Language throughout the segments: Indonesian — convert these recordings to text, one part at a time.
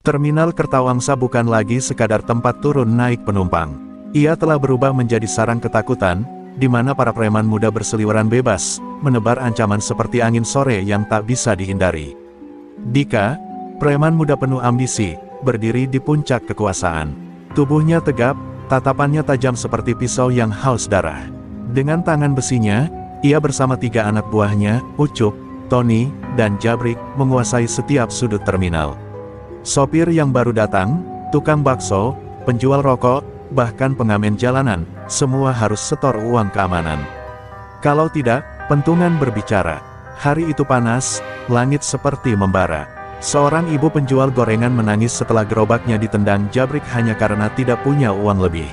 Terminal Kertawangsa bukan lagi sekadar tempat turun naik penumpang. Ia telah berubah menjadi sarang ketakutan, di mana para preman muda berseliweran bebas, menebar ancaman seperti angin sore yang tak bisa dihindari. Dika, preman muda penuh ambisi, berdiri di puncak kekuasaan. Tubuhnya tegap, tatapannya tajam seperti pisau yang haus darah. Dengan tangan besinya, ia bersama 3 anak buahnya, Ucup, Tony, dan Jabrik, menguasai setiap sudut terminal. Sopir yang baru datang, tukang bakso, penjual rokok, bahkan pengamen jalanan, semua harus setor uang keamanan. Kalau tidak, pentungan berbicara. Hari itu panas, langit seperti membara. Seorang ibu penjual gorengan menangis setelah gerobaknya ditendang Jabrik hanya karena tidak punya uang lebih.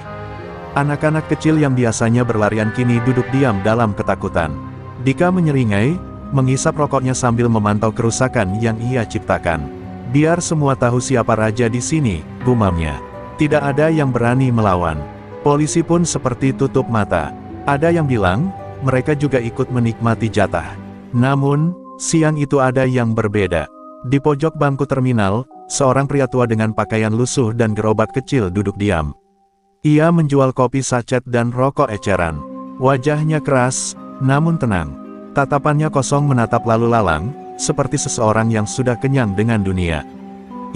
Anak-anak kecil yang biasanya berlarian kini duduk diam dalam ketakutan. Dika menyeringai, menghisap rokoknya sambil memantau kerusakan yang ia ciptakan. Biar semua tahu siapa raja di sini, gumamnya. Tidak ada yang berani melawan. Polisi pun seperti tutup mata. Ada yang bilang, mereka juga ikut menikmati jatah. Namun, siang itu ada yang berbeda. Di pojok bangku terminal, seorang pria tua dengan pakaian lusuh dan gerobak kecil duduk diam. Ia menjual kopi sachet dan rokok eceran. Wajahnya keras, namun tenang. Tatapannya kosong menatap lalu lalang, seperti seseorang yang sudah kenyang dengan dunia.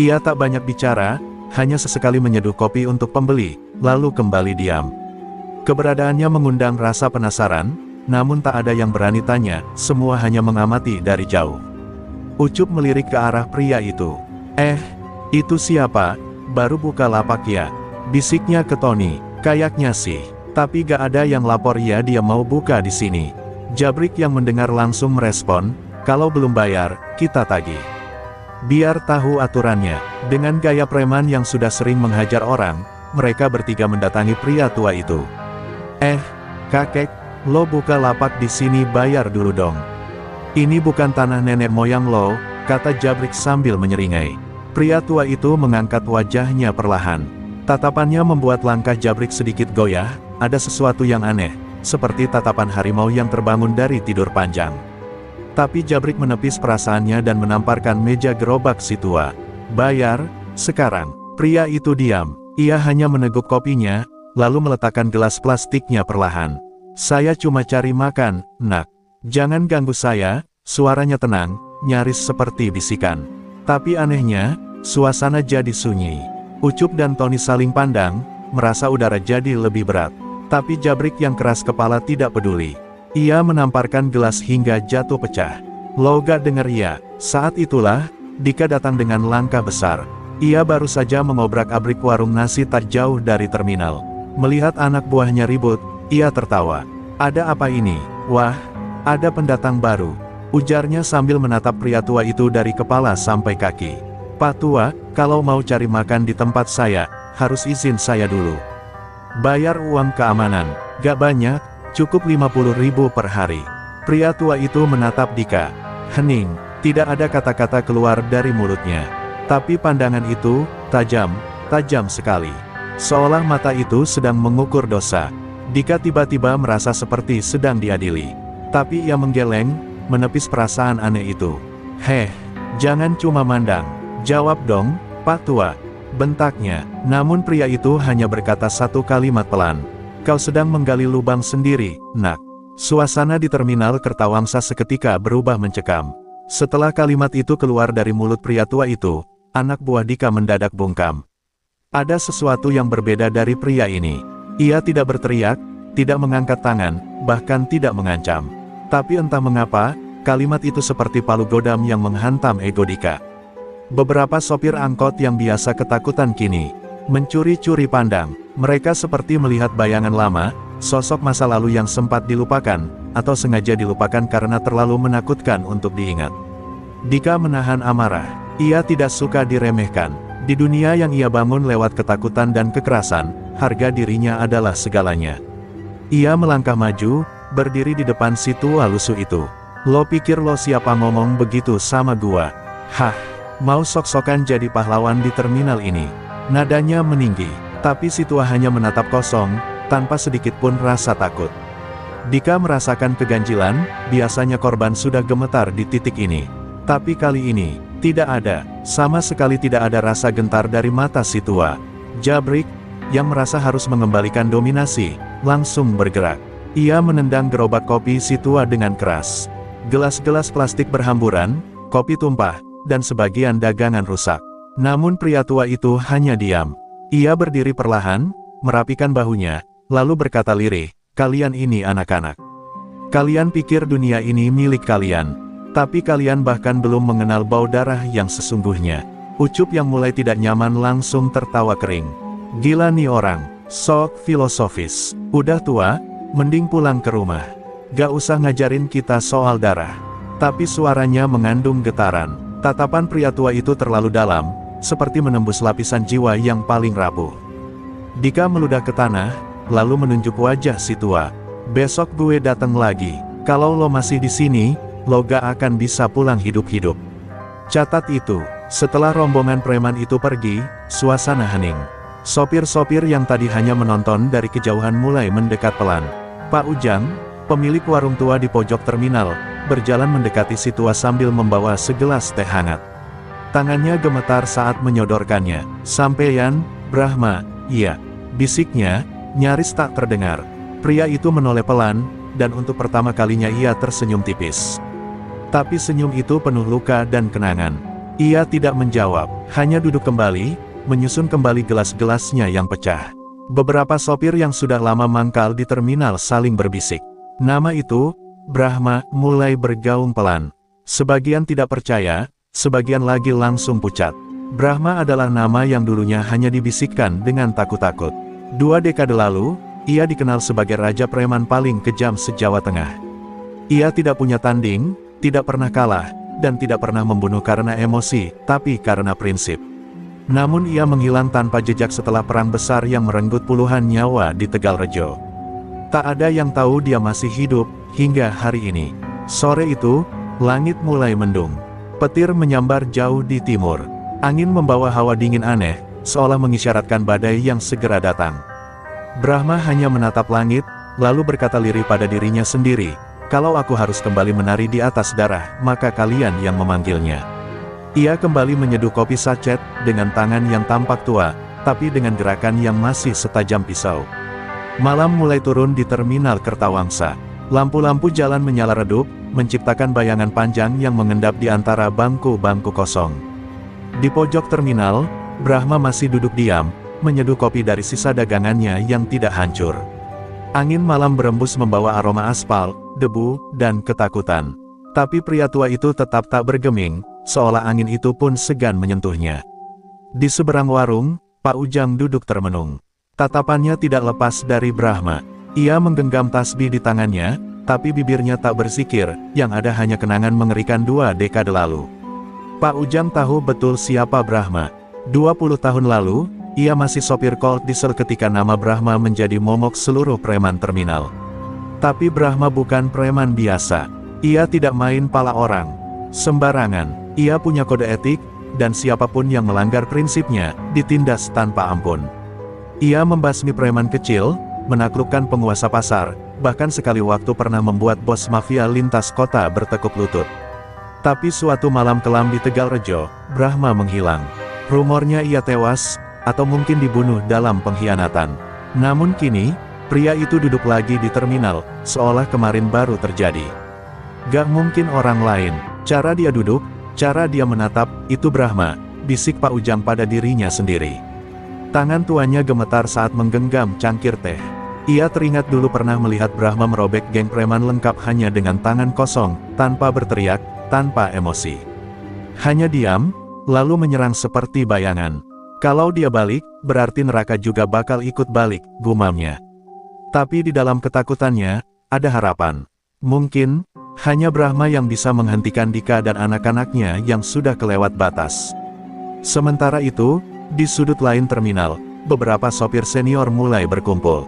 Ia tak banyak bicara, hanya sesekali menyeduh kopi untuk pembeli, lalu kembali diam. Keberadaannya mengundang rasa penasaran, namun tak ada yang berani tanya, semua hanya mengamati dari jauh. Ucup melirik ke arah pria itu. Itu siapa? Baru buka lapak ya? Bisiknya ke Tony. Kayaknya sih. Tapi gak ada yang lapor ya dia mau buka di sini. Jabrik yang mendengar langsung merespon, kalau belum bayar, kita tagih. Biar tahu aturannya. Dengan gaya preman yang sudah sering menghajar orang, mereka bertiga mendatangi pria tua itu. Kakek, lo buka lapak di sini bayar dulu dong. Ini bukan tanah nenek moyang lo, kata Jabrik sambil menyeringai. Pria tua itu mengangkat wajahnya perlahan. Tatapannya membuat langkah Jabrik sedikit goyah, ada sesuatu yang aneh, seperti tatapan harimau yang terbangun dari tidur panjang. Tapi Jabrik menepis perasaannya dan menamparkan meja gerobak si tua. Bayar, sekarang. Pria itu diam, ia hanya meneguk kopinya, lalu meletakkan gelas plastiknya perlahan. Saya cuma cari makan, nak. Jangan ganggu saya, suaranya tenang, nyaris seperti bisikan. Tapi anehnya, suasana jadi sunyi. Ucup dan Tony saling pandang, merasa udara jadi lebih berat. Tapi Jabrik yang keras kepala tidak peduli. Ia menamparkan gelas hingga jatuh pecah. Lo gak denger ya? Saat itulah, Dika datang dengan langkah besar. Ia baru saja mengobrak-abrik warung nasi tak jauh dari terminal. Melihat anak buahnya ribut, ia tertawa. Ada apa ini? Wah, ada pendatang baru, ujarnya sambil menatap pria tua itu dari kepala sampai kaki. Pak tua, kalau mau cari makan di tempat saya, harus izin saya dulu. Bayar uang keamanan, gak banyak, cukup 50.000 per hari. Pria tua itu menatap Dika. Hening, tidak ada kata-kata keluar dari mulutnya. Tapi pandangan itu, tajam sekali. Seolah mata itu sedang mengukur dosa. Dika tiba-tiba merasa seperti sedang diadili. Tapi ia menggeleng, menepis perasaan aneh itu. Jangan cuma mandang. Jawab dong, Pak Tua. Bentaknya, namun pria itu hanya berkata satu kalimat pelan. Kau sedang menggali lubang sendiri, nak. Suasana di terminal Kertawangsa seketika berubah mencekam. Setelah kalimat itu keluar dari mulut pria tua itu, anak buah Dika mendadak bungkam. Ada sesuatu yang berbeda dari pria ini. Ia tidak berteriak, tidak mengangkat tangan, bahkan tidak mengancam. Tapi entah mengapa, kalimat itu seperti palu godam yang menghantam ego Dika. Beberapa sopir angkot yang biasa ketakutan kini mencuri-curi pandang. Mereka seperti melihat bayangan lama, sosok masa lalu yang sempat dilupakan, atau sengaja dilupakan karena terlalu menakutkan untuk diingat. Dika menahan amarah. Ia tidak suka diremehkan. Di dunia yang ia bangun lewat ketakutan dan kekerasan, harga dirinya adalah segalanya. Ia melangkah maju, berdiri di depan si tua lusuh itu. Lo pikir lo siapa ngomong begitu sama gua? Mau sok-sokan jadi pahlawan di terminal ini? Nadanya meninggi, tapi si tua hanya menatap kosong, tanpa sedikit pun rasa takut. Dika merasakan keganjilan, biasanya korban sudah gemetar di titik ini. Tapi kali ini, tidak ada. Sama sekali tidak ada rasa gentar dari mata si tua. Jabrik, yang merasa harus mengembalikan dominasi, langsung bergerak. Ia menendang gerobak kopi si tua dengan keras. Gelas-gelas plastik berhamburan, kopi tumpah, dan sebagian dagangan rusak. Namun pria tua itu hanya diam. Ia berdiri perlahan, merapikan bahunya, lalu berkata lirih, "Kalian ini anak-anak. Kalian pikir dunia ini milik kalian. Tapi kalian bahkan belum mengenal bau darah yang sesungguhnya." Ucup yang mulai tidak nyaman langsung tertawa kering. "Gila nih orang, sok filosofis. Udah tua, mending pulang ke rumah. Gak usah ngajarin kita soal darah." Tapi suaranya mengandung getaran. Tatapan pria tua itu terlalu dalam, seperti menembus lapisan jiwa yang paling rapuh. Dika meludah ke tanah, lalu menunjuk wajah si tua. "Besok gue datang lagi. Kalau lo masih di sini, lo gak akan bisa pulang hidup-hidup. Catat itu." Setelah rombongan preman itu pergi, suasana hening. Sopir-sopir yang tadi hanya menonton dari kejauhan mulai mendekat pelan. Pak Ujang, pemilik warung tua di pojok terminal, berjalan mendekati si tua sambil membawa segelas teh hangat. Tangannya gemetar saat menyodorkannya. "Sampeyan, Brahma?" "Iya," bisiknya, nyaris tak terdengar. Pria itu menoleh pelan, dan untuk pertama kalinya ia tersenyum tipis. Tapi senyum itu penuh luka dan kenangan. Ia tidak menjawab, hanya duduk kembali, menyusun kembali gelas-gelasnya yang pecah. Beberapa sopir yang sudah lama mangkal di terminal saling berbisik. Nama itu, Brahma, mulai bergaung pelan. Sebagian tidak percaya, sebagian lagi langsung pucat. Brahma adalah nama yang dulunya hanya dibisikkan dengan takut-takut. 2 dekade lalu, ia dikenal sebagai raja preman paling kejam se-Jawa Tengah. Ia tidak punya tanding, tidak pernah kalah, dan tidak pernah membunuh karena emosi, tapi karena prinsip. Namun ia menghilang tanpa jejak setelah perang besar yang merenggut puluhan nyawa di Tegalrejo. Tak ada yang tahu dia masih hidup, hingga hari ini. Sore itu, langit mulai mendung. Petir menyambar jauh di timur. Angin membawa hawa dingin aneh, seolah mengisyaratkan badai yang segera datang. Brahma hanya menatap langit, lalu berkata lirih pada dirinya sendiri, "Kalau aku harus kembali menari di atas darah, maka kalian yang memanggilnya." Ia kembali menyeduh kopi sachet, dengan tangan yang tampak tua, tapi dengan gerakan yang masih setajam pisau. Malam mulai turun di terminal Kertawangsa. Lampu-lampu jalan menyala redup, menciptakan bayangan panjang yang mengendap di antara bangku-bangku kosong. Di pojok terminal, Brahma masih duduk diam, menyeduh kopi dari sisa dagangannya yang tidak hancur. Angin malam berembus membawa aroma aspal, debu, dan ketakutan. Tapi pria tua itu tetap tak bergeming, seolah angin itu pun segan menyentuhnya. Di seberang warung, Pak Ujang duduk termenung. Tatapannya tidak lepas dari Brahma. Ia menggenggam tasbih di tangannya, tapi bibirnya tak berzikir, yang ada hanya kenangan mengerikan 2 dekade lalu. Pak Ujang tahu betul siapa Brahma. 20 tahun lalu, ia masih sopir Colt Diesel ketika nama Brahma menjadi momok seluruh preman terminal. Tapi Brahma bukan preman biasa. Ia tidak main pala orang sembarangan. Ia punya kode etik, dan siapapun yang melanggar prinsipnya, ditindas tanpa ampun. Ia membasmi preman kecil, menaklukkan penguasa pasar, bahkan sekali waktu pernah membuat bos mafia lintas kota bertekuk lutut. Tapi suatu malam kelam di Tegalrejo, Brahma menghilang. Rumornya ia tewas, atau mungkin dibunuh dalam pengkhianatan. Namun kini, pria itu duduk lagi di terminal, seolah kemarin baru terjadi. Gak mungkin orang lain. Cara dia duduk, cara dia menatap, itu Brahma, bisik Pak Ujang pada dirinya sendiri. Tangan tuanya gemetar saat menggenggam cangkir teh. Ia teringat dulu pernah melihat Brahma merobek geng preman lengkap hanya dengan tangan kosong, tanpa berteriak, tanpa emosi. Hanya diam, lalu menyerang seperti bayangan. Kalau dia balik, berarti neraka juga bakal ikut balik, gumamnya. Tapi di dalam ketakutannya, ada harapan. Mungkin, hanya Brahma yang bisa menghentikan Dika dan anak-anaknya yang sudah kelewat batas. Sementara itu, di sudut lain terminal, beberapa sopir senior mulai berkumpul.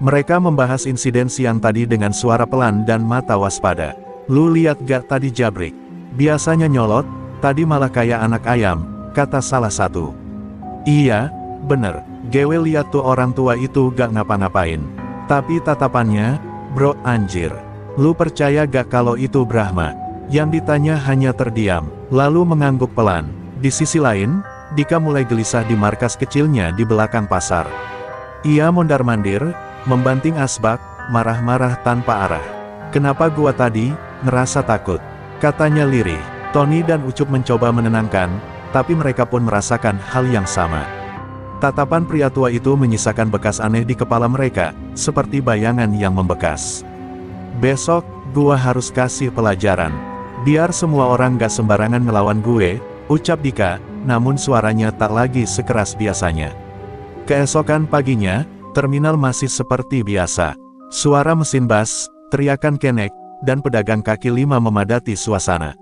Mereka membahas insiden siang tadi dengan suara pelan dan mata waspada. "Lu lihat gak tadi Jabrik? Biasanya nyolot, tadi malah kayak anak ayam," kata salah satu. "Iya, bener, gue lihat tuh orang tua itu gak ngapa-ngapain. Tapi tatapannya, bro anjir. Lu percaya gak kalau itu Brahma?" Yang ditanya hanya terdiam, lalu mengangguk pelan. Di sisi lain, Dika mulai gelisah di markas kecilnya di belakang pasar. Ia mondar-mandir, membanting asbak, marah-marah tanpa arah. "Kenapa gua tadi ngerasa takut?" katanya lirih. Tony dan Ucup mencoba menenangkan, tapi mereka pun merasakan hal yang sama. Tatapan pria tua itu menyisakan bekas aneh di kepala mereka, seperti bayangan yang membekas. "Besok, gua harus kasih pelajaran. Biar semua orang gak sembarangan ngelawan gue," ucap Dika, namun suaranya tak lagi sekeras biasanya. Keesokan paginya, terminal masih seperti biasa. Suara mesin bas, teriakan kenek, dan pedagang kaki lima memadati suasana.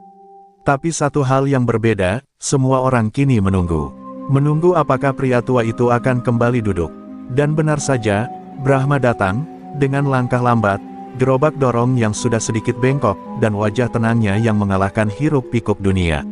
Tapi satu hal yang berbeda, semua orang kini menunggu. Menunggu apakah pria tua itu akan kembali duduk. Dan benar saja, Brahma datang, dengan langkah lambat, gerobak dorong yang sudah sedikit bengkok, dan wajah tenangnya yang mengalahkan hiruk-pikuk dunia.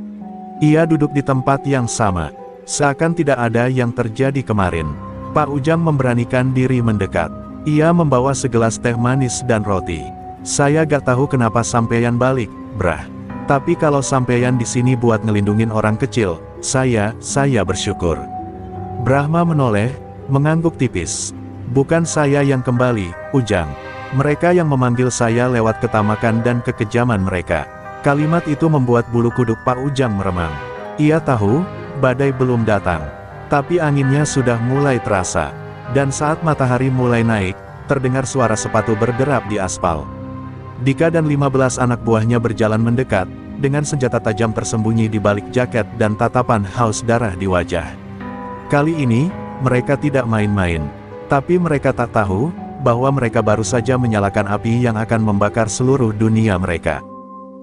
Ia duduk di tempat yang sama, seakan tidak ada yang terjadi kemarin. Pak Ujang memberanikan diri mendekat. Ia membawa segelas teh manis dan roti. "Saya gak tahu kenapa sampeyan balik, Brah. Tapi kalau sampeyan di sini buat ngelindungin orang kecil, saya bersyukur." Brahma menoleh, mengangguk tipis. "Bukan saya yang kembali, Ujang. Mereka yang memanggil saya lewat ketamakan dan kekejaman mereka." Kalimat itu membuat bulu kuduk Pak Ujang meremang. Ia tahu, badai belum datang. Tapi anginnya sudah mulai terasa. Dan saat matahari mulai naik, terdengar suara sepatu berderap di aspal. Dika dan 15 anak buahnya berjalan mendekat, dengan senjata tajam tersembunyi di balik jaket dan tatapan haus darah di wajah. Kali ini, mereka tidak main-main. Tapi mereka tak tahu, bahwa mereka baru saja menyalakan api yang akan membakar seluruh dunia mereka.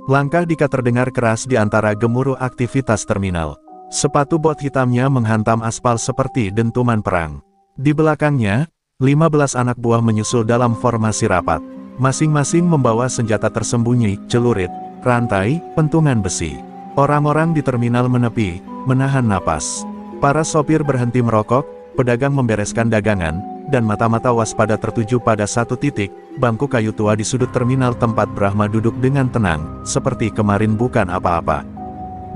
Langkah Dika terdengar keras di antara gemuruh aktivitas terminal. Sepatu bot hitamnya menghantam aspal seperti dentuman perang. Di belakangnya, 15 anak buah menyusul dalam formasi rapat. Masing-masing membawa senjata tersembunyi, celurit, rantai, pentungan besi. Orang-orang di terminal menepi, menahan napas. Para sopir berhenti merokok, pedagang membereskan dagangan, dan mata-mata waspada tertuju pada satu titik, bangku kayu tua di sudut terminal tempat Brahma duduk dengan tenang, seperti kemarin bukan apa-apa.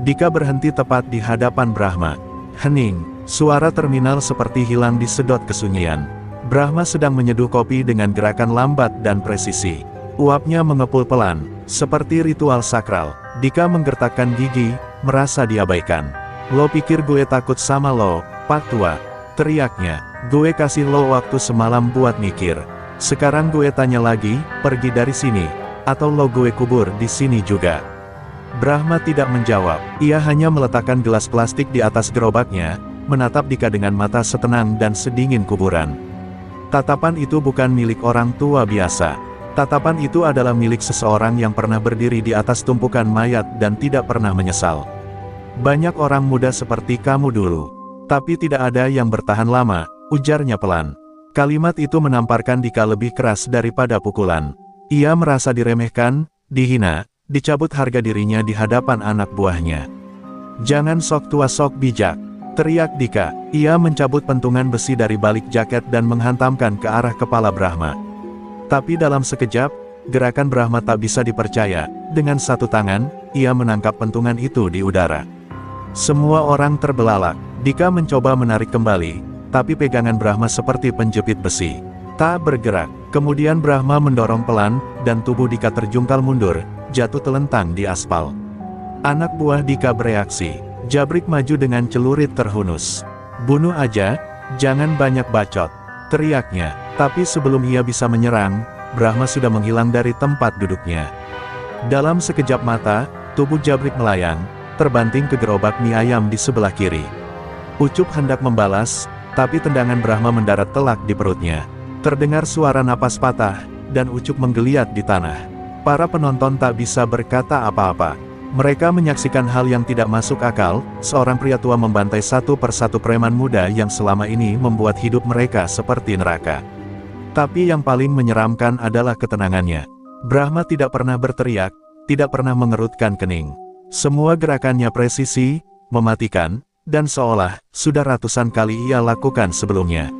Dika berhenti tepat di hadapan Brahma. Hening, suara terminal seperti hilang di sedot kesunyian. Brahma sedang menyeduh kopi dengan gerakan lambat dan presisi. Uapnya mengepul pelan, seperti ritual sakral. Dika menggertakkan gigi, merasa diabaikan. "Lo pikir gue takut sama lo, Pak Tua?" teriaknya. "Gue kasih lo waktu semalam buat mikir. Sekarang gue tanya lagi, pergi dari sini, atau lo gue kubur di sini juga." Brahma tidak menjawab, ia hanya meletakkan gelas plastik di atas gerobaknya, menatap Dika dengan mata setenang dan sedingin kuburan. Tatapan itu bukan milik orang tua biasa. Tatapan itu adalah milik seseorang yang pernah berdiri di atas tumpukan mayat dan tidak pernah menyesal. "Banyak orang muda seperti kamu dulu. Tapi tidak ada yang bertahan lama," ujarnya pelan. Kalimat itu menamparkan Dika lebih keras daripada pukulan. Ia merasa diremehkan, dihina, dicabut harga dirinya di hadapan anak buahnya. "Jangan sok tua sok bijak," teriak Dika. Ia mencabut pentungan besi dari balik jaket dan menghantamkan ke arah kepala Brahma. Tapi dalam sekejap, gerakan Brahma tak bisa dipercaya. Dengan satu tangan, ia menangkap pentungan itu di udara. Semua orang terbelalak. Dika mencoba menarik kembali, tapi pegangan Brahma seperti penjepit besi. Tak bergerak. Kemudian Brahma mendorong pelan, dan tubuh Dika terjungkal mundur, jatuh telentang di aspal. Anak buah Dika bereaksi. Jabrik maju dengan celurit terhunus. "Bunuh aja, jangan banyak bacot," teriaknya. Tapi sebelum ia bisa menyerang, Brahma sudah menghilang dari tempat duduknya. Dalam sekejap mata, tubuh Jabrik melayang, terbanting ke gerobak mie ayam di sebelah kiri. Ucup hendak membalas, tapi tendangan Brahma mendarat telak di perutnya. Terdengar suara napas patah, dan Ucup menggeliat di tanah. Para penonton tak bisa berkata apa-apa. Mereka menyaksikan hal yang tidak masuk akal, seorang pria tua membantai satu persatu preman muda yang selama ini membuat hidup mereka seperti neraka. Tapi yang paling menyeramkan adalah ketenangannya. Brahma tidak pernah berteriak, tidak pernah mengerutkan kening. Semua gerakannya presisi, mematikan, dan seolah sudah ratusan kali ia lakukan sebelumnya.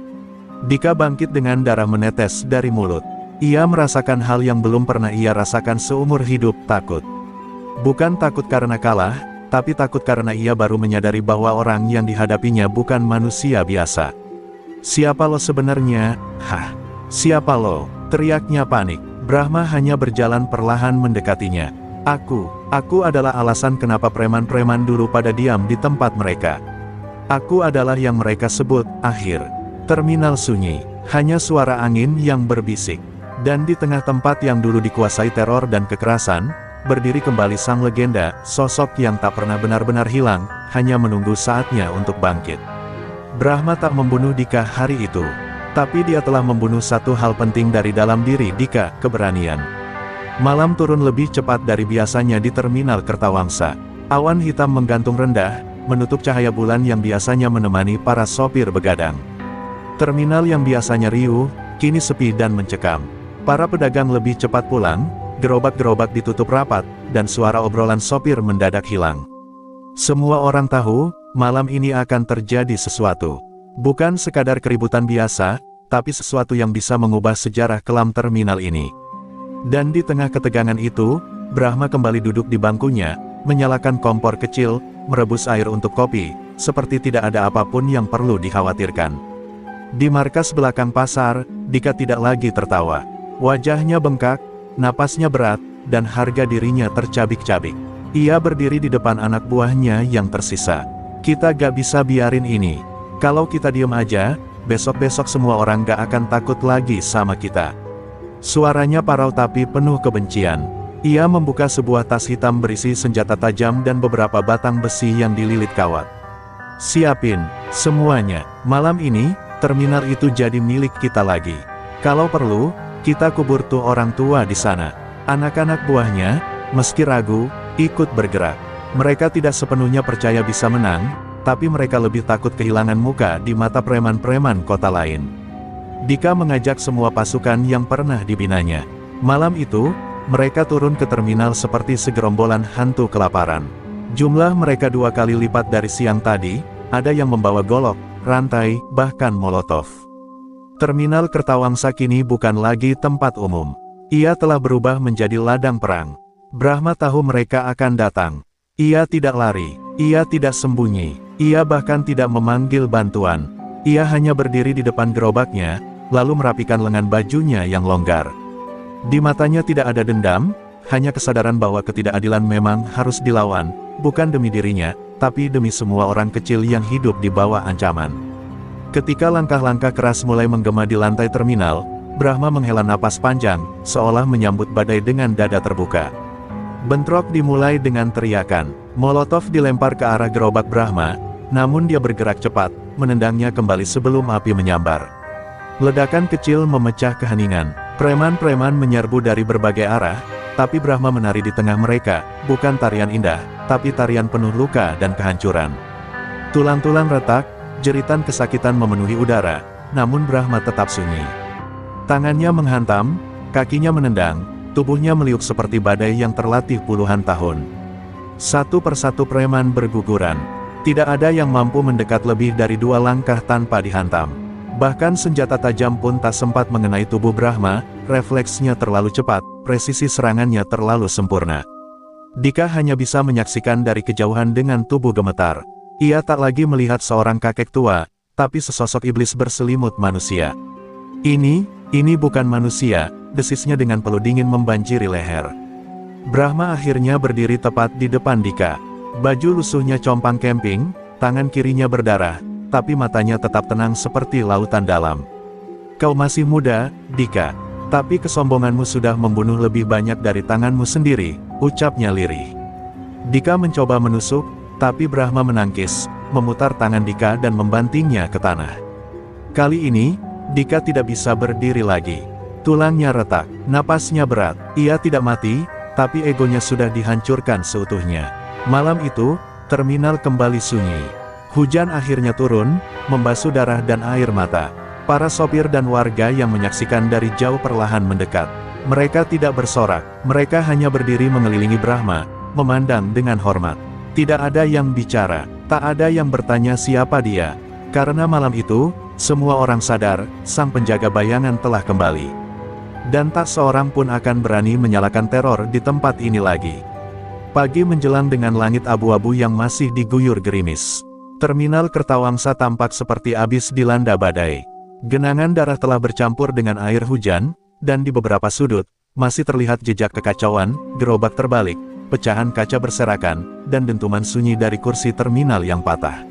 Dika bangkit dengan darah menetes dari mulut. Ia merasakan hal yang belum pernah ia rasakan seumur hidup, takut. Bukan takut karena kalah, tapi takut karena ia baru menyadari bahwa orang yang dihadapinya bukan manusia biasa. "Siapa lo sebenarnya?" "Hah? Siapa lo?" teriaknya panik. Brahma hanya berjalan perlahan mendekatinya. Aku adalah alasan kenapa preman-preman dulu pada diam di tempat mereka. Aku adalah yang mereka sebut akhir." Terminal sunyi, hanya suara angin yang berbisik. Dan di tengah tempat yang dulu dikuasai teror dan kekerasan, berdiri kembali sang legenda, sosok yang tak pernah benar-benar hilang, hanya menunggu saatnya untuk bangkit. Brahma tak membunuh Dika hari itu. Tapi dia telah membunuh satu hal penting dari dalam diri Dika, keberanian. Malam turun lebih cepat dari biasanya di Terminal Kertawangsa. Awan hitam menggantung rendah, menutup cahaya bulan yang biasanya menemani para sopir begadang. Terminal yang biasanya riuh, kini sepi dan mencekam. Para pedagang lebih cepat pulang, gerobak-gerobak ditutup rapat, dan suara obrolan sopir mendadak hilang. Semua orang tahu, malam ini akan terjadi sesuatu. Bukan sekadar keributan biasa, tapi sesuatu yang bisa mengubah sejarah kelam terminal ini. Dan di tengah ketegangan itu, Brahma kembali duduk di bangkunya, menyalakan kompor kecil, merebus air untuk kopi, seperti tidak ada apapun yang perlu dikhawatirkan. Di markas belakang pasar, Dika tidak lagi tertawa. Wajahnya bengkak, napasnya berat, dan harga dirinya tercabik-cabik. Ia berdiri di depan anak buahnya yang tersisa. "Kita gak bisa biarin ini. Kalau kita diem aja, besok-besok semua orang gak akan takut lagi sama kita." Suaranya parau tapi penuh kebencian. Ia membuka sebuah tas hitam berisi senjata tajam dan beberapa batang besi yang dililit kawat. "Siapin semuanya. Malam ini, terminal itu jadi milik kita lagi. Kalau perlu, kita kubur tuh orang tua di sana." Anak-anak buahnya, meski ragu, ikut bergerak. Mereka tidak sepenuhnya percaya bisa menang, tapi mereka lebih takut kehilangan muka di mata preman-preman kota lain. Dika mengajak semua pasukan yang pernah dibinanya. Malam itu, mereka turun ke terminal seperti segerombolan hantu kelaparan. Jumlah mereka 2 kali lipat dari siang tadi, ada yang membawa golok, rantai, bahkan molotov. Terminal Kertawangsa kini bukan lagi tempat umum. Ia telah berubah menjadi ladang perang. Brahma tahu mereka akan datang. Ia tidak lari, ia tidak sembunyi, ia bahkan tidak memanggil bantuan. Ia hanya berdiri di depan gerobaknya, lalu merapikan lengan bajunya yang longgar. Di matanya tidak ada dendam, hanya kesadaran bahwa ketidakadilan memang harus dilawan, bukan demi dirinya, tapi demi semua orang kecil yang hidup di bawah ancaman. Ketika langkah-langkah keras mulai menggema di lantai terminal, Brahma menghela napas panjang, seolah menyambut badai dengan dada terbuka. Bentrok dimulai dengan teriakan. Molotov dilempar ke arah gerobak Brahma, namun dia bergerak cepat, menendangnya kembali sebelum api menyambar. Ledakan kecil memecah keheningan. Preman-preman menyerbu dari berbagai arah, tapi Brahma menari di tengah mereka, bukan tarian indah, tapi tarian penuh luka dan kehancuran. Tulang-tulang retak, jeritan kesakitan memenuhi udara, namun Brahma tetap sunyi. Tangannya menghantam, kakinya menendang, tubuhnya meliuk seperti badai yang terlatih puluhan tahun. Satu persatu preman berguguran. Tidak ada yang mampu mendekat lebih dari 2 langkah tanpa dihantam. Bahkan senjata tajam pun tak sempat mengenai tubuh Brahma, refleksnya terlalu cepat, presisi serangannya terlalu sempurna. Dika hanya bisa menyaksikan dari kejauhan dengan tubuh gemetar. Ia tak lagi melihat seorang kakek tua, tapi sesosok iblis berselimut manusia. Ini bukan manusia, desisnya dengan peluh dingin membanjiri leher. Brahma akhirnya berdiri tepat di depan Dika. Baju lusuhnya compang camping, tangan kirinya berdarah, tapi matanya tetap tenang seperti lautan dalam. "Kau masih muda, Dika, tapi kesombonganmu sudah membunuh lebih banyak dari tanganmu sendiri," ucapnya lirih. Dika mencoba menusuk, tapi Brahma menangkis, memutar tangan Dika dan membantingnya ke tanah. Kali ini, Dika tidak bisa berdiri lagi. Tulangnya retak, napasnya berat. Ia tidak mati, tapi egonya sudah dihancurkan seutuhnya. Malam itu, terminal kembali sunyi. Hujan akhirnya turun, membasuh darah dan air mata. Para sopir dan warga yang menyaksikan dari jauh perlahan mendekat. Mereka tidak bersorak, mereka hanya berdiri mengelilingi Brahma, memandang dengan hormat. Tidak ada yang bicara, tak ada yang bertanya siapa dia. Karena malam itu, semua orang sadar, sang penjaga bayangan telah kembali. Dan tak seorang pun akan berani menyalakan teror di tempat ini lagi. Pagi menjelang dengan langit abu-abu yang masih diguyur gerimis. Terminal Kertawangsa tampak seperti habis dilanda badai. Genangan darah telah bercampur dengan air hujan, dan di beberapa sudut, masih terlihat jejak kekacauan, gerobak terbalik, pecahan kaca berserakan, dan dentuman sunyi dari kursi terminal yang patah.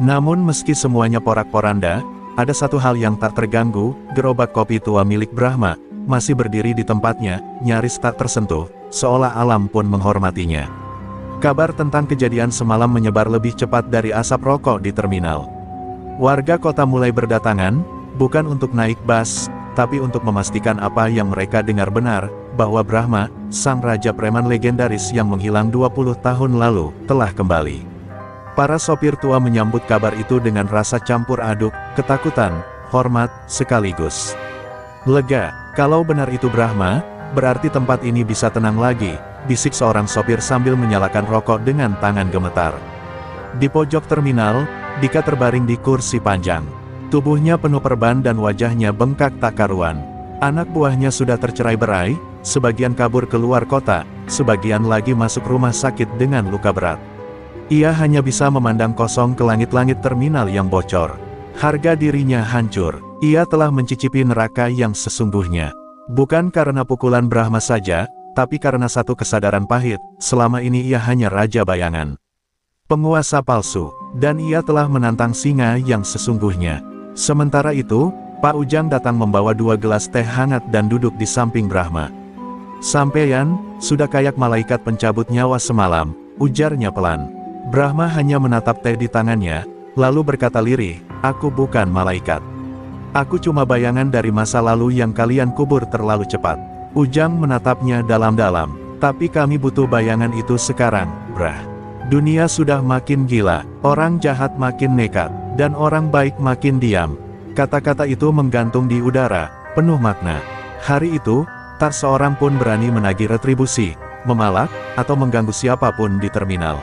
Namun meski semuanya porak-poranda, ada satu hal yang tak terganggu, gerobak kopi tua milik Brahma, masih berdiri di tempatnya, nyaris tak tersentuh, seolah alam pun menghormatinya. Kabar tentang kejadian semalam menyebar lebih cepat dari asap rokok di terminal. Warga kota mulai berdatangan, bukan untuk naik bus, tapi untuk memastikan apa yang mereka dengar benar, bahwa Brahma, sang raja preman legendaris yang menghilang 20 tahun lalu, telah kembali. Para sopir tua menyambut kabar itu dengan rasa campur aduk, ketakutan, hormat, sekaligus lega. Kalau benar itu Brahma, berarti tempat ini bisa tenang lagi, bisik seorang sopir sambil menyalakan rokok dengan tangan gemetar. Di pojok terminal, Dika terbaring di kursi panjang. Tubuhnya penuh perban dan wajahnya bengkak tak karuan. Anak buahnya sudah tercerai-berai, sebagian kabur keluar kota, sebagian lagi masuk rumah sakit dengan luka berat. Ia hanya bisa memandang kosong ke langit-langit terminal yang bocor. Harga dirinya hancur. Ia telah mencicipi neraka yang sesungguhnya. Bukan karena pukulan Brahma saja, tapi karena satu kesadaran pahit, selama ini ia hanya raja bayangan. Penguasa palsu, dan ia telah menantang singa yang sesungguhnya. Sementara itu, Pak Ujang datang membawa 2 gelas teh hangat dan duduk di samping Brahma. "Sampeyan, sudah kayak malaikat pencabut nyawa semalam," ujarnya pelan. Brahma hanya menatap teh di tangannya, lalu berkata lirih, "Aku bukan malaikat. Aku cuma bayangan dari masa lalu yang kalian kubur terlalu cepat." Ujang menatapnya dalam-dalam. "Tapi kami butuh bayangan itu sekarang, Brah. Dunia sudah makin gila, orang jahat makin nekat, dan orang baik makin diam." Kata-kata itu menggantung di udara, penuh makna. Hari itu, tak seorang pun berani menagih retribusi, memalak, atau mengganggu siapapun di terminal.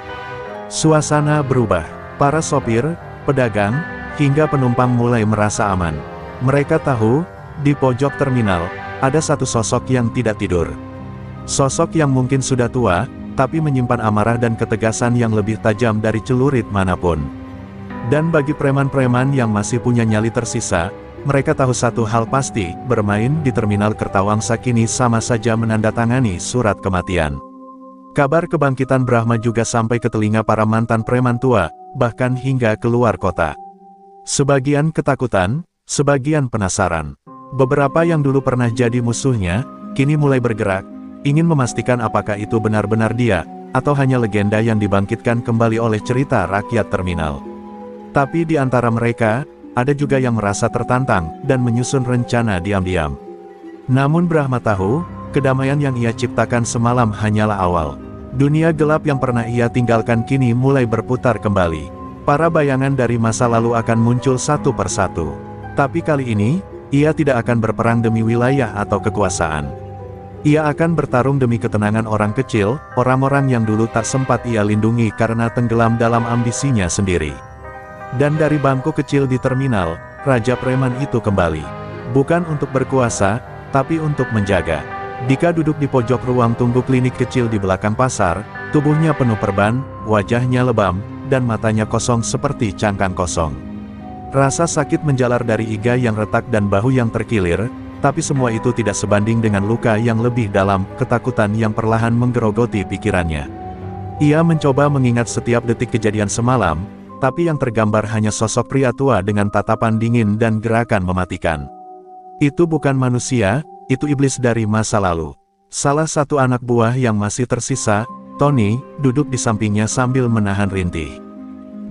Suasana berubah. Para sopir, pedagang, hingga penumpang mulai merasa aman. Mereka tahu, di pojok terminal, ada satu sosok yang tidak tidur. Sosok yang mungkin sudah tua, tapi menyimpan amarah dan ketegasan yang lebih tajam dari celurit manapun. Dan bagi preman-preman yang masih punya nyali tersisa, mereka tahu satu hal pasti, bermain di terminal Kertawangsa kini sama saja menandatangani surat kematian. Kabar kebangkitan Brahma juga sampai ke telinga para mantan preman tua, bahkan hingga keluar kota. Sebagian ketakutan, sebagian penasaran. Beberapa yang dulu pernah jadi musuhnya, kini mulai bergerak, ingin memastikan apakah itu benar-benar dia, atau hanya legenda yang dibangkitkan kembali oleh cerita rakyat terminal. Tapi di antara mereka, ada juga yang merasa tertantang, dan menyusun rencana diam-diam. Namun Brahma tahu, kedamaian yang ia ciptakan semalam hanyalah awal. Dunia gelap yang pernah ia tinggalkan kini mulai berputar kembali. Para bayangan dari masa lalu akan muncul satu persatu. Tapi kali ini, ia tidak akan berperang demi wilayah atau kekuasaan. Ia akan bertarung demi ketenangan orang kecil, orang-orang yang dulu tak sempat ia lindungi karena tenggelam dalam ambisinya sendiri. Dan dari bangku kecil di terminal, Raja Preman itu kembali. Bukan untuk berkuasa, tapi untuk menjaga. Dika duduk di pojok ruang tunggu klinik kecil di belakang pasar, tubuhnya penuh perban, wajahnya lebam, dan matanya kosong seperti cangkang kosong. Rasa sakit menjalar dari iga yang retak dan bahu yang terkilir, tapi semua itu tidak sebanding dengan luka yang lebih dalam, ketakutan yang perlahan menggerogoti pikirannya. Ia mencoba mengingat setiap detik kejadian semalam, tapi yang tergambar hanya sosok pria tua dengan tatapan dingin dan gerakan mematikan. Itu bukan manusia, itu iblis dari masa lalu. Salah satu anak buah yang masih tersisa, Tony, duduk di sampingnya sambil menahan rintih.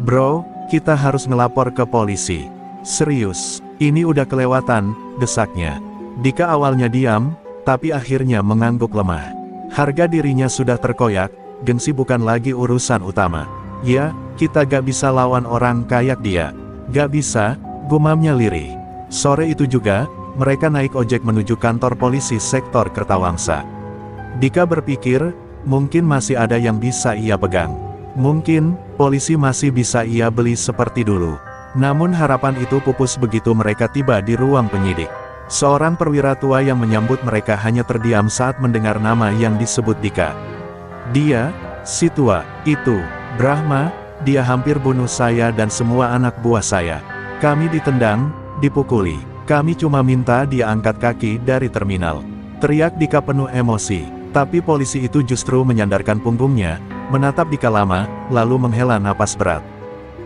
"Bro, kita harus ngelapor ke polisi." "Serius, ini udah kelewatan," desaknya. Dika awalnya diam, tapi akhirnya mengangguk lemah. Harga dirinya sudah terkoyak, gengsi bukan lagi urusan utama. "Ya, kita gak bisa lawan orang kayak dia." "Gak bisa," gumamnya lirih. Sore itu juga, mereka naik ojek menuju kantor polisi sektor Kertawangsa. Dika berpikir, mungkin masih ada yang bisa ia pegang. Mungkin, polisi masih bisa ia beli seperti dulu. Namun harapan itu pupus begitu mereka tiba di ruang penyidik. Seorang perwira tua yang menyambut mereka hanya terdiam saat mendengar nama yang disebut Dika. Dia, Si tua, itu, Brahma, dia hampir bunuh saya dan semua anak buah saya. Kami ditendang, dipukuli. Kami cuma minta dia angkat kaki dari terminal. Teriak Dika penuh emosi. Tapi polisi itu justru menyandarkan punggungnya, menatap Dika lama, lalu menghela napas berat.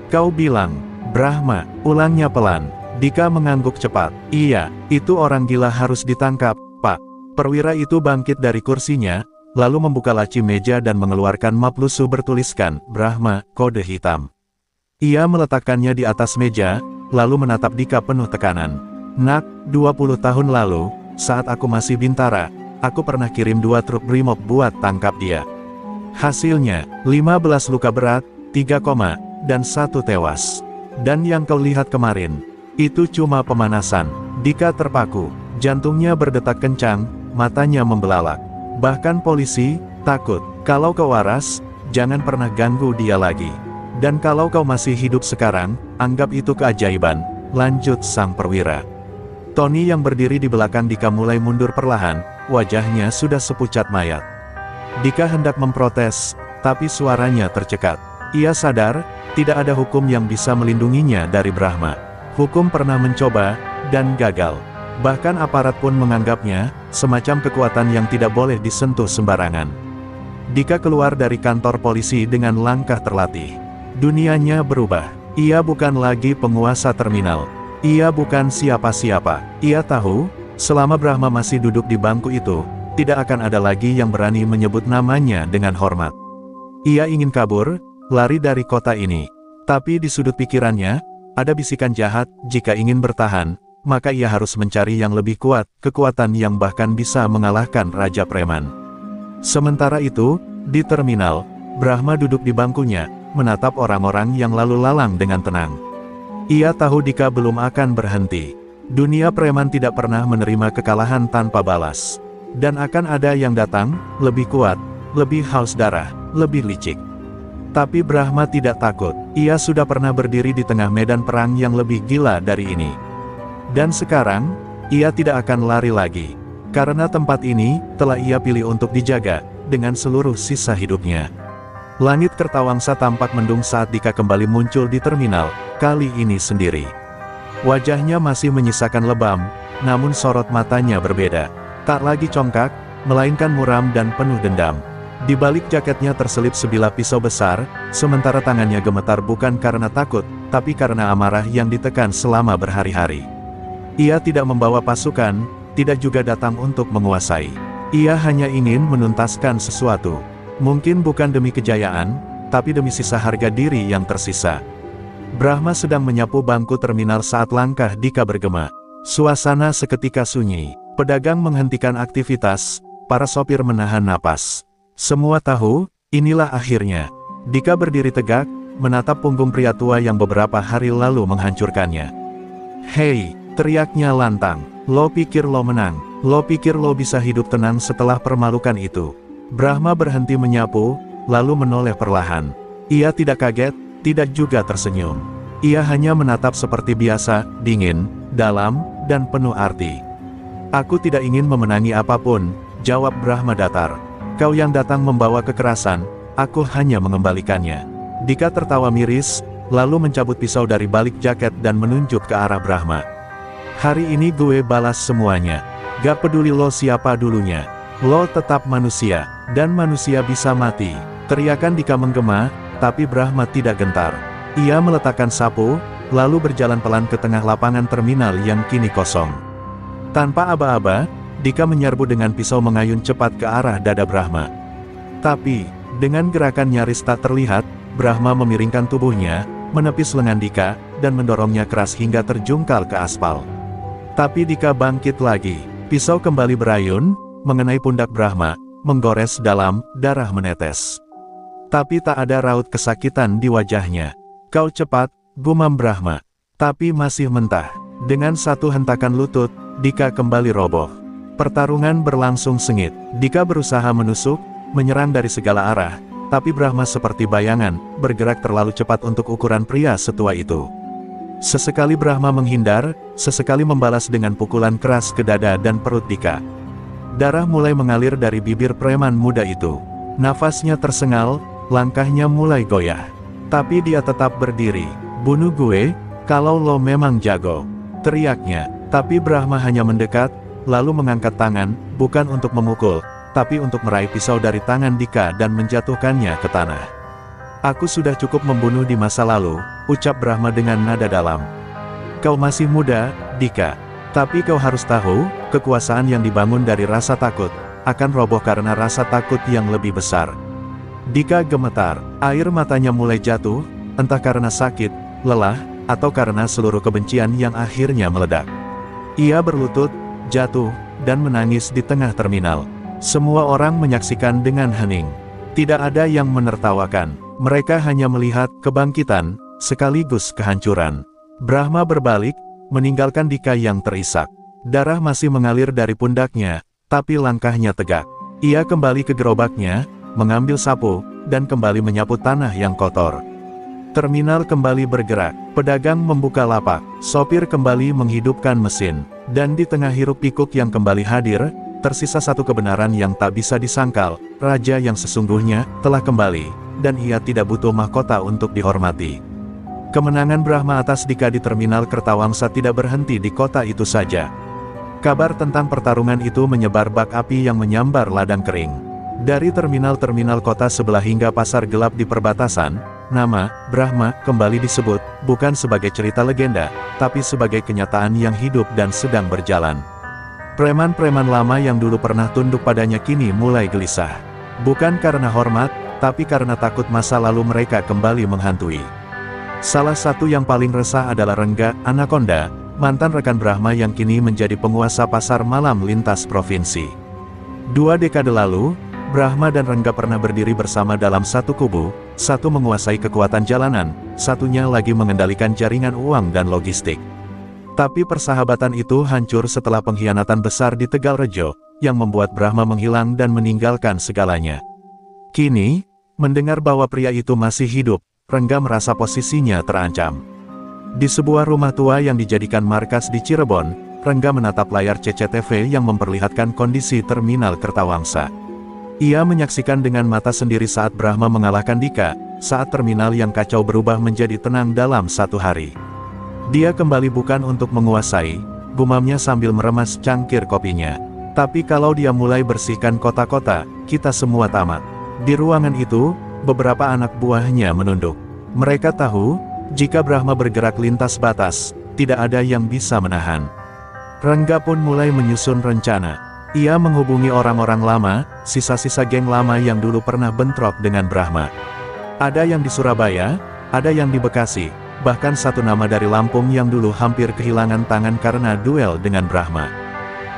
Kau bilang, Brahma, ulangnya pelan. Dika mengangguk cepat. Iya, itu orang gila harus ditangkap, Pak. Perwira itu bangkit dari kursinya, lalu membuka laci meja dan mengeluarkan map lusuh bertuliskan, Brahma, kode hitam. Ia meletakkannya di atas meja, lalu menatap Dika penuh tekanan. Nak, 20 tahun lalu, saat aku masih bintara, aku pernah kirim 2 truk brimob buat tangkap dia. Hasilnya, 15 luka berat, 3 koma, dan 1 tewas. Dan yang kau lihat kemarin, itu cuma pemanasan. Dika terpaku, jantungnya berdetak kencang, matanya membelalak. Bahkan polisi takut. Kalau kau waras, jangan pernah ganggu dia lagi. Dan kalau kau masih hidup sekarang, anggap itu keajaiban, lanjut sang perwira. Tony yang berdiri di belakang Dika mulai mundur perlahan, wajahnya sudah sepucat mayat. Dika hendak memprotes, tapi suaranya tercekat. Ia sadar, tidak ada hukum yang bisa melindunginya dari Brahma. Hukum pernah mencoba, dan gagal. Bahkan aparat pun menganggapnya semacam kekuatan yang tidak boleh disentuh sembarangan. Dika keluar dari kantor polisi dengan langkah terlatih. Dunianya berubah. Ia bukan lagi penguasa terminal. Ia bukan siapa-siapa. Ia tahu, selama Brahma masih duduk di bangku itu, tidak akan ada lagi yang berani menyebut namanya dengan hormat. Ia ingin kabur, lari dari kota ini. Tapi di sudut pikirannya, ada bisikan jahat, jika ingin bertahan, maka ia harus mencari yang lebih kuat, kekuatan yang bahkan bisa mengalahkan Raja Preman. Sementara itu, di terminal, Brahma duduk di bangkunya, menatap orang-orang yang lalu lalang dengan tenang. Ia tahu Dika belum akan berhenti. Dunia preman tidak pernah menerima kekalahan tanpa balas. Dan akan ada yang datang, lebih kuat, lebih haus darah, lebih licik. Tapi Brahma tidak takut. Ia sudah pernah berdiri di tengah medan perang yang lebih gila dari ini. Dan sekarang, ia tidak akan lari lagi. Karena tempat ini, telah ia pilih untuk dijaga, dengan seluruh sisa hidupnya. Langit Kertawangsa tampak mendung saat Dika kembali muncul di terminal, kali ini sendiri. Wajahnya masih menyisakan lebam, namun sorot matanya berbeda. Tak lagi congkak, melainkan muram dan penuh dendam. Di balik jaketnya terselip sebilah pisau besar, sementara tangannya gemetar bukan karena takut, tapi karena amarah yang ditekan selama berhari-hari. Ia tidak membawa pasukan, tidak juga datang untuk menguasai. Ia hanya ingin menuntaskan sesuatu. Mungkin bukan demi kejayaan, tapi demi sisa harga diri yang tersisa. Brahma sedang menyapu bangku terminal saat langkah Dika bergema. Suasana seketika sunyi. Pedagang menghentikan aktivitas, para sopir menahan napas. Semua tahu, inilah akhirnya. Dika berdiri tegak, menatap punggung pria tua yang beberapa hari lalu menghancurkannya. Hei, teriaknya lantang. Lo pikir lo menang? Lo pikir lo bisa hidup tenang setelah permalukan itu? Brahma berhenti menyapu, lalu menoleh perlahan. Ia tidak kaget, tidak juga tersenyum. Ia hanya menatap seperti biasa, dingin, dalam, dan penuh arti. Aku tidak ingin memenangi apapun, jawab Brahma datar. Kau yang datang membawa kekerasan, aku hanya mengembalikannya. Dika tertawa miris, lalu mencabut pisau dari balik jaket dan menunjuk ke arah Brahma. Hari ini gue balas semuanya. Gak peduli lo siapa dulunya. Lo tetap manusia, dan manusia bisa mati. Teriakan Dika menggema, tapi Brahma tidak gentar. Ia meletakkan sapu, lalu berjalan pelan ke tengah lapangan terminal yang kini kosong. Tanpa aba-aba, Dika menyerbu dengan pisau mengayun cepat ke arah dada Brahma. Tapi, dengan gerakan nyaris tak terlihat, Brahma memiringkan tubuhnya, menepis lengan Dika, dan mendorongnya keras hingga terjungkal ke aspal. Tapi Dika bangkit lagi. Pisau kembali berayun, mengenai pundak Brahma, menggores dalam, darah menetes. Tapi tak ada raut kesakitan di wajahnya. Kau cepat, gumam Brahma. Tapi masih mentah. Dengan satu hentakan lutut, Dika kembali roboh. Pertarungan berlangsung sengit. Dika berusaha menusuk, menyerang dari segala arah, tapi Brahma seperti bayangan, bergerak terlalu cepat untuk ukuran pria setua itu. Sesekali Brahma menghindar, sesekali membalas dengan pukulan keras ke dada dan perut Dika. Darah mulai mengalir dari bibir preman muda itu. Nafasnya tersengal, langkahnya mulai goyah. Tapi dia tetap berdiri. "Bunuh gue, kalau lo memang jago," teriaknya. Tapi Brahma hanya mendekat, lalu mengangkat tangan, bukan untuk memukul, tapi untuk meraih pisau dari tangan Dika dan menjatuhkannya ke tanah. "Aku sudah cukup membunuh di masa lalu," ucap Brahma dengan nada dalam. "Kau masih muda, Dika. Tapi kau harus tahu, kekuasaan yang dibangun dari rasa takut, akan roboh karena rasa takut yang lebih besar." Dika gemetar, air matanya mulai jatuh, entah karena sakit, lelah, atau karena seluruh kebencian yang akhirnya meledak. Ia berlutut, jatuh, dan menangis di tengah terminal. Semua orang menyaksikan dengan hening. Tidak ada yang menertawakan, mereka hanya melihat kebangkitan, sekaligus kehancuran. Brahma berbalik, meninggalkan Dika yang terisak. Darah masih mengalir dari pundaknya, tapi langkahnya tegak. Ia kembali ke gerobaknya, mengambil sapu, dan kembali menyapu tanah yang kotor. Terminal kembali bergerak, pedagang membuka lapak, sopir kembali menghidupkan mesin, dan di tengah hiruk-pikuk yang kembali hadir, tersisa satu kebenaran yang tak bisa disangkal, raja yang sesungguhnya telah kembali, dan ia tidak butuh mahkota untuk dihormati. Kemenangan Brahma atas Dika di terminal Kertawangsa tidak berhenti di kota itu saja. Kabar tentang pertarungan itu menyebar bak api yang menyambar ladang kering. Dari terminal-terminal kota sebelah hingga pasar gelap di perbatasan, nama Brahma kembali disebut, bukan sebagai cerita legenda, tapi sebagai kenyataan yang hidup dan sedang berjalan. Preman-preman lama yang dulu pernah tunduk padanya kini mulai gelisah. Bukan karena hormat, tapi karena takut masa lalu mereka kembali menghantui. Salah satu yang paling resah adalah Rengga Anaconda, mantan rekan Brahma yang kini menjadi penguasa pasar malam lintas provinsi. 2 dekade lalu, Brahma dan Rengga pernah berdiri bersama dalam satu kubu, satu menguasai kekuatan jalanan, satunya lagi mengendalikan jaringan uang dan logistik. Tapi persahabatan itu hancur setelah pengkhianatan besar di Tegalrejo, yang membuat Brahma menghilang dan meninggalkan segalanya. Kini, mendengar bahwa pria itu masih hidup, Rengga merasa posisinya terancam. Di sebuah rumah tua yang dijadikan markas di Cirebon, Rengga menatap layar CCTV yang memperlihatkan kondisi terminal Kertawangsa. Ia menyaksikan dengan mata sendiri saat Brahma mengalahkan Dika, saat terminal yang kacau berubah menjadi tenang dalam 1 hari. Dia kembali bukan untuk menguasai, gumamnya sambil meremas cangkir kopinya. Tapi kalau dia mulai bersihkan kota-kota, kita semua tamat. Di ruangan itu, beberapa anak buahnya menunduk. Mereka tahu, jika Brahma bergerak lintas batas, tidak ada yang bisa menahan. Rengga pun mulai menyusun rencana. Ia menghubungi orang-orang lama, sisa-sisa geng lama yang dulu pernah bentrok dengan Brahma. Ada yang di Surabaya, ada yang di Bekasi, bahkan satu nama dari Lampung yang dulu hampir kehilangan tangan karena duel dengan Brahma.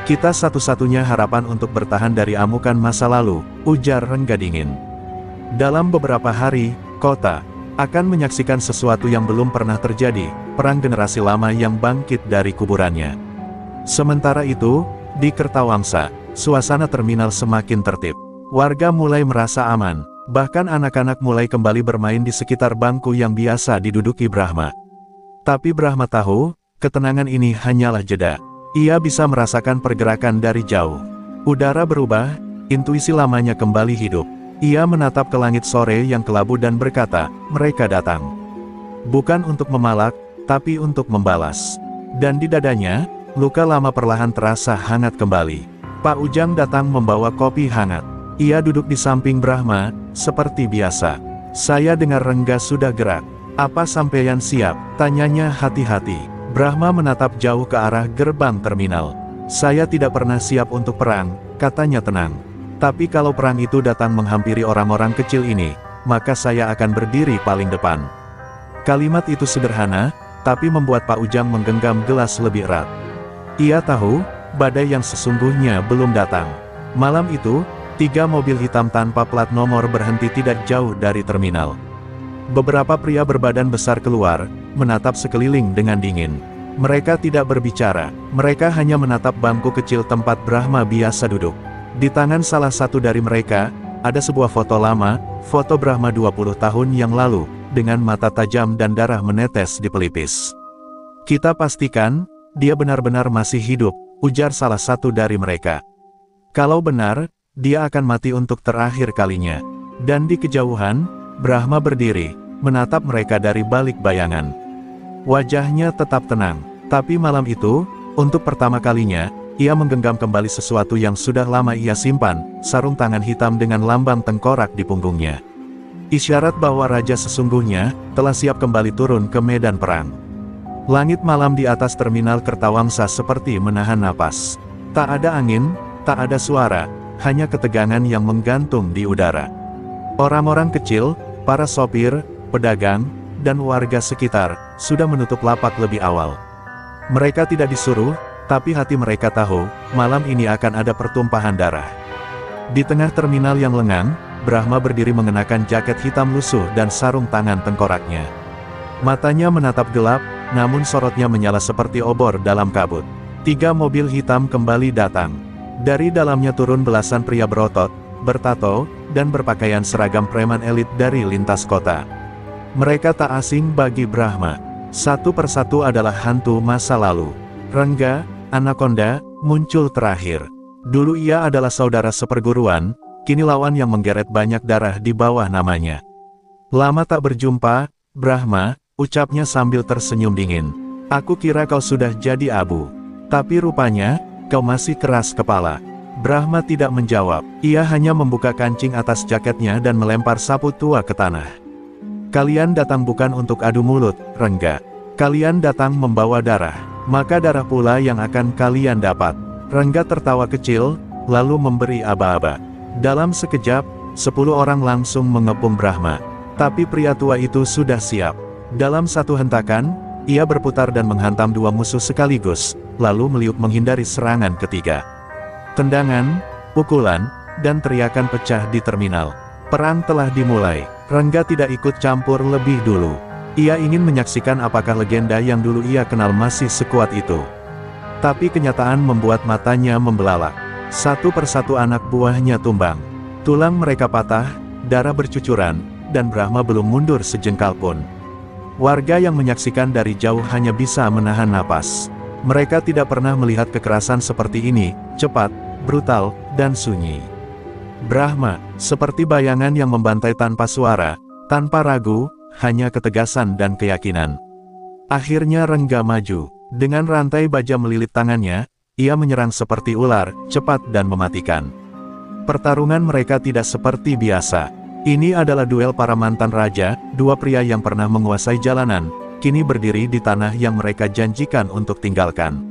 "Kita satu-satunya harapan untuk bertahan dari amukan masa lalu," ujar Rengga dingin. Dalam beberapa hari, kota akan menyaksikan sesuatu yang belum pernah terjadi, perang generasi lama yang bangkit dari kuburannya. Sementara itu, di Kertawangsa, suasana terminal semakin tertib. Warga mulai merasa aman, bahkan anak-anak mulai kembali bermain di sekitar bangku yang biasa diduduki Brahma. Tapi Brahma tahu, ketenangan ini hanyalah jeda. Ia bisa merasakan pergerakan dari jauh. Udara berubah, intuisi lamanya kembali hidup. Ia menatap ke langit sore yang kelabu dan berkata, "Mereka datang. Bukan untuk memalak, tapi untuk membalas." Dan di dadanya, luka lama perlahan terasa hangat kembali. Pak Ujang datang membawa kopi hangat. Ia duduk di samping Brahma, seperti biasa. "Saya dengar Rengga sudah gerak. Apa sampeyan siap?" tanyanya hati-hati. Brahma menatap jauh ke arah gerbang terminal. "Saya tidak pernah siap untuk perang," katanya tenang. "Tapi kalau perang itu datang menghampiri orang-orang kecil ini, maka saya akan berdiri paling depan." Kalimat itu sederhana, tapi membuat Pak Ujang menggenggam gelas lebih erat. Ia tahu, badai yang sesungguhnya belum datang. Malam itu, 3 mobil hitam tanpa plat nomor berhenti tidak jauh dari terminal. Beberapa pria berbadan besar keluar, menatap sekeliling dengan dingin. Mereka tidak berbicara, mereka hanya menatap bangku kecil tempat Brahma biasa duduk. Di tangan salah satu dari mereka, ada sebuah foto lama, foto Brahma 20 tahun yang lalu, dengan mata tajam dan darah menetes di pelipis. "Kita pastikan, dia benar-benar masih hidup," ujar salah satu dari mereka. "Kalau benar, dia akan mati untuk terakhir kalinya." Dan di kejauhan, Brahma berdiri, menatap mereka dari balik bayangan. Wajahnya tetap tenang, tapi malam itu, untuk pertama kalinya, ia menggenggam kembali sesuatu yang sudah lama ia simpan, sarung tangan hitam dengan lambang tengkorak di punggungnya. Isyarat bahwa raja sesungguhnya, telah siap kembali turun ke medan perang. Langit malam di atas terminal Kertawangsa seperti menahan napas. Tak ada angin, tak ada suara, hanya ketegangan yang menggantung di udara. Orang-orang kecil, para sopir, pedagang, dan warga sekitar, sudah menutup lapak lebih awal. Mereka tidak disuruh, tapi hati mereka tahu, malam ini akan ada pertumpahan darah. Di tengah terminal yang lengang, Brahma berdiri mengenakan jaket hitam lusuh dan sarung tangan tengkoraknya. Matanya menatap gelap, namun sorotnya menyala seperti obor dalam kabut. 3 mobil hitam kembali datang. Dari dalamnya turun belasan pria berotot, bertato, dan berpakaian seragam preman elit dari lintas kota. Mereka tak asing bagi Brahma. Satu persatu adalah hantu masa lalu. Rengga, Anaconda, muncul terakhir. Dulu ia adalah saudara seperguruan, kini lawan yang menggeret banyak darah di bawah namanya. Lama tak berjumpa, Brahma, ucapnya sambil tersenyum dingin. Aku kira kau sudah jadi abu. Tapi rupanya, kau masih keras kepala. Brahma tidak menjawab, ia hanya membuka kancing atas jaketnya dan melempar sapu tua ke tanah. Kalian datang bukan untuk adu mulut, Rengga. Kalian datang membawa darah, maka darah pula yang akan kalian dapat. Rengga tertawa kecil, lalu memberi aba-aba. Dalam sekejap, 10 orang langsung mengepung Brahma. Tapi pria tua itu sudah siap. Dalam satu hentakan, ia berputar dan menghantam 2 musuh sekaligus, lalu meliuk menghindari serangan ketiga. Tendangan, pukulan, dan teriakan pecah di terminal. Perang telah dimulai. Rengga tidak ikut campur lebih dulu. Ia ingin menyaksikan apakah legenda yang dulu ia kenal masih sekuat itu. Tapi kenyataan membuat matanya membelalak. Satu persatu anak buahnya tumbang. Tulang mereka patah, darah bercucuran, dan Brahma belum mundur sejengkal pun. Warga yang menyaksikan dari jauh hanya bisa menahan napas. Mereka tidak pernah melihat kekerasan seperti ini, cepat, brutal, dan sunyi. Brahma, seperti bayangan yang membantai tanpa suara, tanpa ragu, hanya ketegasan dan keyakinan. Akhirnya Rengga maju. Dengan rantai baja melilit tangannya, ia menyerang seperti ular, cepat dan mematikan. Pertarungan mereka tidak seperti biasa. Ini adalah duel para mantan raja, 2 pria yang pernah menguasai jalanan, kini berdiri di tanah yang mereka janjikan untuk tinggalkan.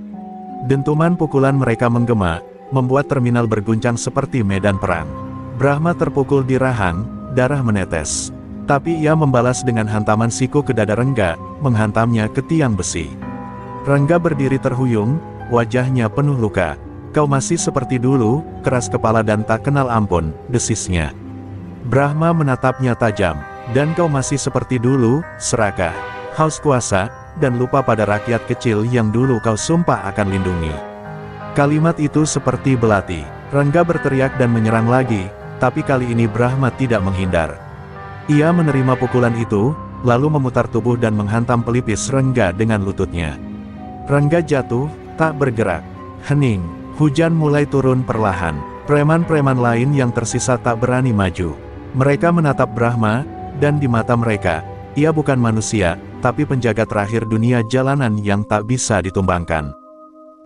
Dentuman pukulan mereka menggema, membuat terminal berguncang seperti medan perang. Brahma terpukul di rahang, darah menetes. Tapi ia membalas dengan hantaman siku ke dada Rengga, menghantamnya ke tiang besi. Rengga berdiri terhuyung, wajahnya penuh luka. Kau masih seperti dulu, keras kepala dan tak kenal ampun, desisnya. Brahma menatapnya tajam. Dan kau masih seperti dulu, serakah, haus kuasa, dan lupa pada rakyat kecil yang dulu kau sumpah akan lindungi. Kalimat itu seperti belati. Rengga berteriak dan menyerang lagi, tapi kali ini Brahma tidak menghindar. Ia menerima pukulan itu, lalu memutar tubuh dan menghantam pelipis Rengga dengan lututnya. Rengga jatuh, tak bergerak. Hening, hujan mulai turun perlahan. Preman-preman lain yang tersisa tak berani maju. Mereka menatap Brahma, dan di mata mereka, ia bukan manusia, tapi penjaga terakhir dunia jalanan yang tak bisa ditumbangkan.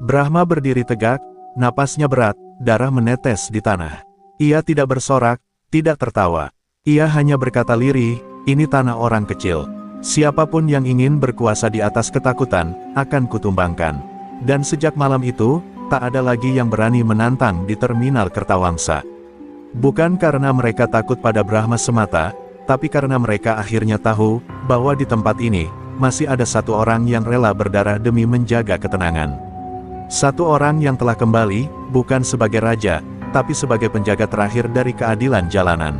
Brahma berdiri tegak, napasnya berat, darah menetes di tanah. Ia tidak bersorak, tidak tertawa. Ia hanya berkata lirih, ini tanah orang kecil. Siapapun yang ingin berkuasa di atas ketakutan, akan kutumbangkan. Dan sejak malam itu, tak ada lagi yang berani menantang di terminal Kertawangsa. Bukan karena mereka takut pada Brahma semata, tapi karena mereka akhirnya tahu, bahwa di tempat ini, masih ada satu orang yang rela berdarah demi menjaga ketenangan. Satu orang yang telah kembali, bukan sebagai raja, tapi sebagai penjaga terakhir dari keadilan jalanan.